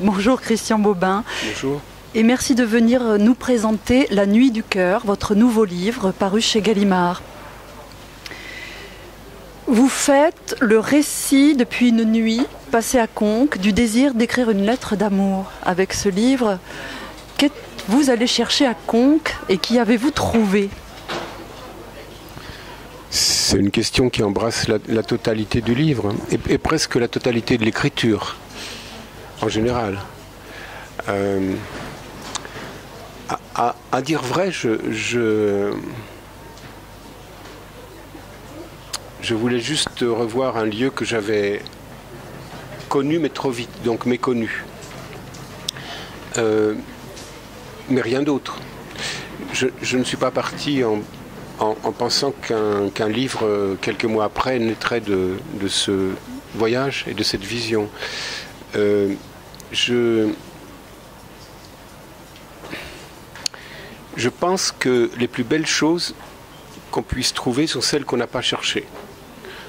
Bonjour Christian Bobin. Bonjour. Et merci de venir nous présenter La Nuit du cœur, votre nouveau livre paru chez Gallimard. Vous faites le récit depuis une nuit passée à Conques du désir d'écrire une lettre d'amour. Avec ce livre, qu'êtes-vous allé chercher à Conques et qu'y avez-vous trouvé ? C'est une question qui embrasse la totalité du livre et presque la totalité de l'écriture en général. À dire vrai, je voulais juste revoir un lieu que j'avais connu mais trop vite, donc méconnu. Mais rien d'autre. Je ne suis pas parti en pensant qu'un livre, quelques mois après, naîtrait de ce voyage et de cette vision. Je pense que les plus belles choses qu'on puisse trouver sont celles qu'on n'a pas cherchées,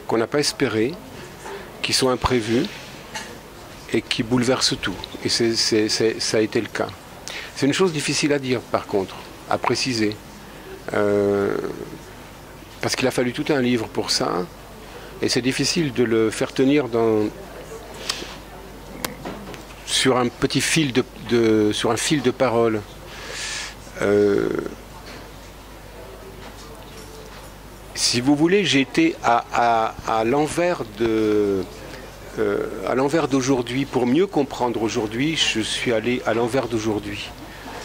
qu'on n'a pas espérées, qui sont imprévues et qui bouleversent tout. Et ça a été le cas. C'est une chose difficile à dire, par contre, à préciser. Parce qu'il a fallu tout un livre pour ça, et c'est difficile de le faire tenir sur un petit fil sur un fil de parole. Si vous voulez, j'ai été à l'envers d'aujourd'hui. Pour mieux comprendre aujourd'hui, je suis allé à l'envers d'aujourd'hui.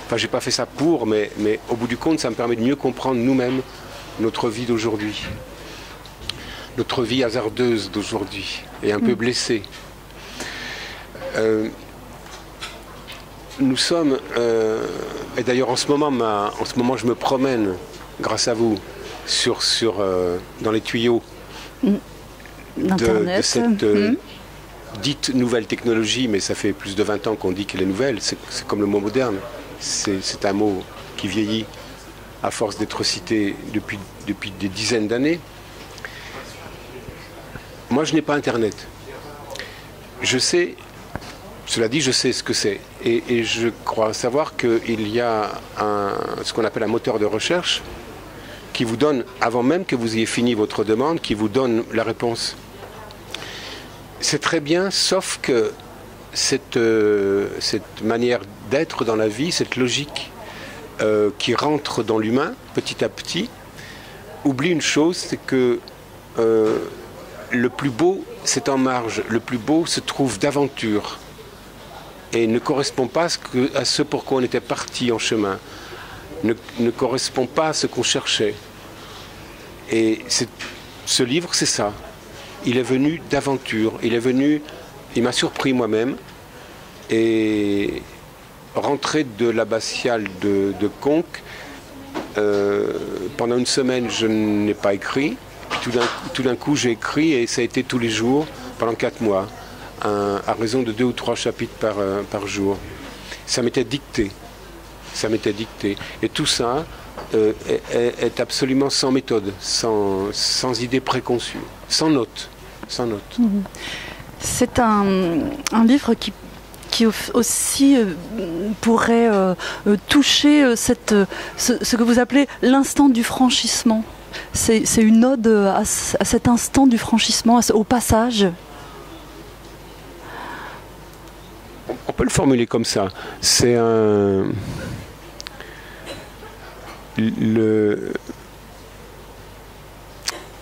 Enfin, j'ai pas fait ça mais au bout du compte, ça me permet de mieux comprendre nous-mêmes notre vie d'aujourd'hui. Notre vie hasardeuse d'aujourd'hui et un peu blessée. Nous sommes, et d'ailleurs en ce moment je me promène, grâce à vous, dans les tuyaux de cette dite nouvelle technologie, mais ça fait plus de 20 ans qu'on dit qu'elle est nouvelle, c'est comme le mot moderne, c'est un mot qui vieillit à force d'être cité depuis des dizaines d'années. Moi je n'ai pas Internet. Cela dit, je sais ce que c'est. Et je crois savoir qu'il y a ce qu'on appelle un moteur de recherche qui vous donne, avant même que vous ayez fini votre demande, qui vous donne la réponse. C'est très bien, sauf que cette manière d'être dans la vie, cette logique qui rentre dans l'humain petit à petit, oublie une chose, c'est que le plus beau, c'est en marge. Le plus beau se trouve d'aventure. Et ne correspond pas à ce pour quoi on était parti en chemin, ne correspond pas à ce qu'on cherchait. Et ce livre, c'est ça. Il est venu d'aventure, il m'a surpris moi-même, et rentré de l'abbatiale de Conques, pendant une semaine, je n'ai pas écrit, puis tout d'un coup, j'ai écrit, et ça a été tous les jours, pendant 4 mois. À raison de 2 ou 3 chapitres par jour. Ça m'était dicté. Et tout ça est absolument sans méthode, sans idée préconçue, sans note. C'est un livre qui aussi pourrait toucher ce que vous appelez l'instant du franchissement. C'est une ode à cet instant du franchissement, au passage. On peut le formuler comme ça. C'est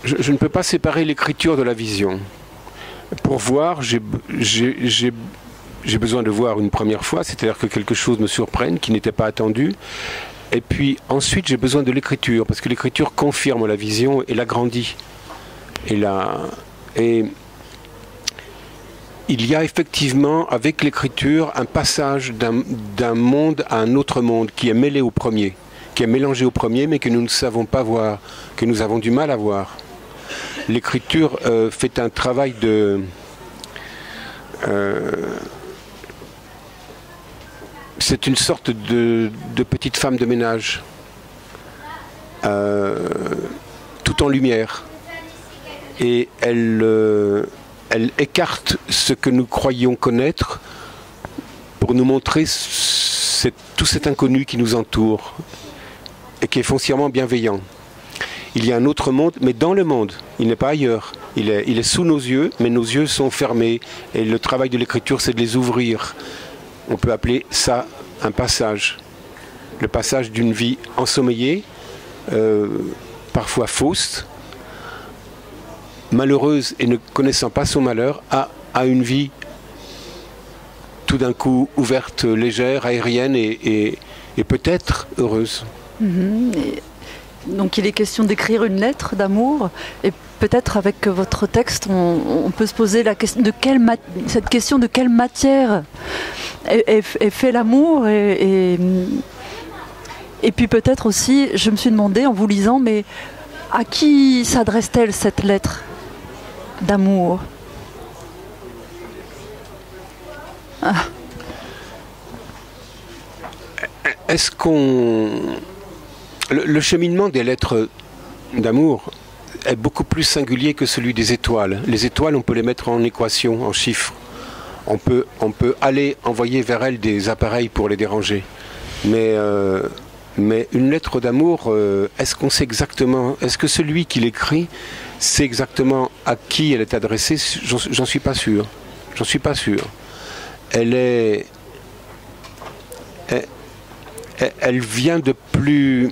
Je ne peux pas séparer l'écriture de la vision. Pour voir, j'ai besoin de voir une première fois, c'est-à-dire que quelque chose me surprenne, qui n'était pas attendu. Et puis ensuite, j'ai besoin de l'écriture, parce que l'écriture confirme la vision et l'agrandit. Et il y a effectivement, avec l'écriture, un passage d'un monde à un autre monde qui est mêlé au premier, qui est mélangé au premier, mais que nous ne savons pas voir, que nous avons du mal à voir. L'écriture fait un travail c'est une sorte de petite femme de ménage, tout en lumière. Et elle elle écarte ce que nous croyions connaître pour nous montrer tout cet inconnu qui nous entoure et qui est foncièrement bienveillant. Il y a un autre monde, mais dans le monde, il n'est pas ailleurs. Il est sous nos yeux, mais nos yeux sont fermés. Et le travail de l'écriture, c'est de les ouvrir. On peut appeler ça un passage. Le passage d'une vie ensommeillée, parfois fausse, malheureuse et ne connaissant pas son malheur, à une vie tout d'un coup ouverte, légère, aérienne et peut-être heureuse. Donc il est question d'écrire une lettre d'amour, et peut-être avec votre texte on peut se poser la question cette question de quelle matière est fait l'amour, et puis peut-être aussi, je me suis demandé en vous lisant, mais à qui s'adresse-t-elle cette lettre d'amour? Est-ce qu'on... Le cheminement des lettres d'amour est beaucoup plus singulier que celui des étoiles. Les étoiles, on peut les mettre en équation, en chiffres. On peut aller envoyer vers elles des appareils pour les déranger. Mais une lettre d'amour, est-ce qu'on sait exactement... Est-ce que celui qui l'écrit sait exactement à qui elle est adressée? J'en suis pas sûr. J'en suis pas sûr. Elle vient de plus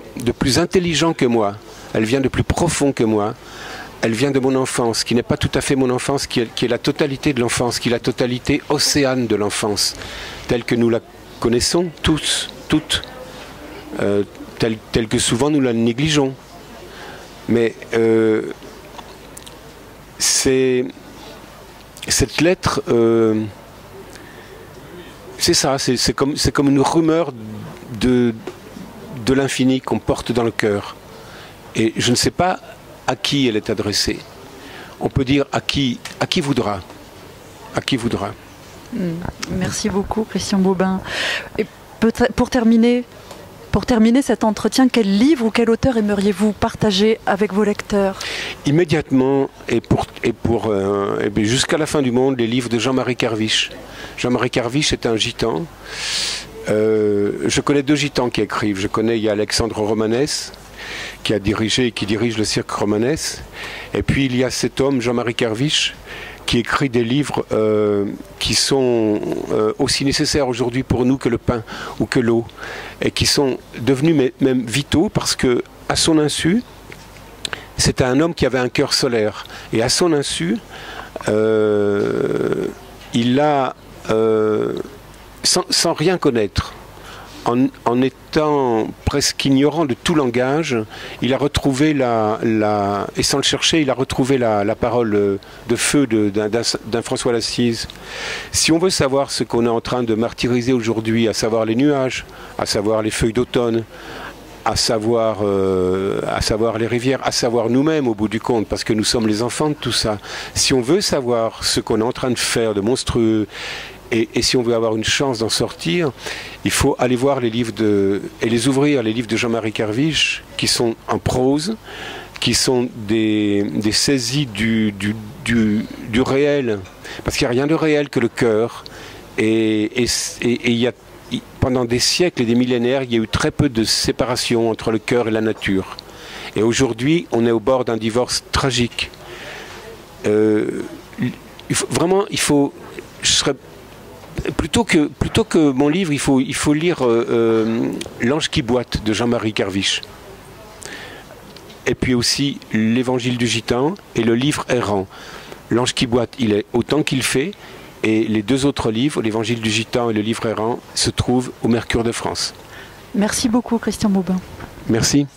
intelligent que moi. Elle vient de plus profond que moi. Elle vient de mon enfance, qui n'est pas tout à fait mon enfance, qui est la totalité de l'enfance, qui est la totalité océane de l'enfance, telle que nous la connaissons tous, toutes, telle que souvent nous la négligeons. Mais cette lettre, c'est ça, c'est comme une rumeur de l'infini qu'on porte dans le cœur. Et je ne sais pas à qui elle est adressée. On peut dire à qui voudra. À qui voudra. Merci beaucoup, Christian Bobin. Et pour terminer cet entretien, quel livre ou quel auteur aimeriez-vous partager avec vos lecteurs? Immédiatement, et jusqu'à la fin du monde, les livres de Jean-Marie Kerviche. Jean-Marie Kerviche est un gitan. Je connais deux gitans qui écrivent. Il y a Alexandre Romanès, qui dirige le cirque Romanès. Et puis il y a cet homme, Jean-Marie Kerviche, qui écrit des livres qui sont aussi nécessaires aujourd'hui pour nous que le pain ou que l'eau, et qui sont devenus même vitaux parce que, à son insu, c'était un homme qui avait un cœur solaire. Et à son insu, il a, sans rien connaître, en étant presque ignorant de tout langage, il a retrouvé et sans le chercher, il a retrouvé la parole de feu d'un François d'Assise. Si on veut savoir ce qu'on est en train de martyriser aujourd'hui, à savoir les nuages, à savoir les feuilles d'automne, à savoir les rivières, à savoir nous-mêmes au bout du compte, parce que nous sommes les enfants de tout ça. Si on veut savoir ce qu'on est en train de faire de monstrueux, et si on veut avoir une chance d'en sortir, il faut aller voir les livres et les ouvrir, les livres de Jean-Marie Kerviche, qui sont en prose, qui sont des saisies du réel, parce qu'il n'y a rien de réel que le cœur, et il y a, pendant des siècles et des millénaires, il y a eu très peu de séparation entre le cœur et la nature. Et aujourd'hui, on est au bord d'un divorce tragique. Plutôt que mon livre, il faut lire L'Ange qui boite de Jean-Marie Kerviche. Et puis aussi l'Évangile du Gitan et le livre errant. L'Ange qui boite, il est autant qu'il fait, et les deux autres livres, l'Évangile du Gitan et le livre errant, se trouvent au Mercure de France. Merci beaucoup, Christian Bobin. Merci.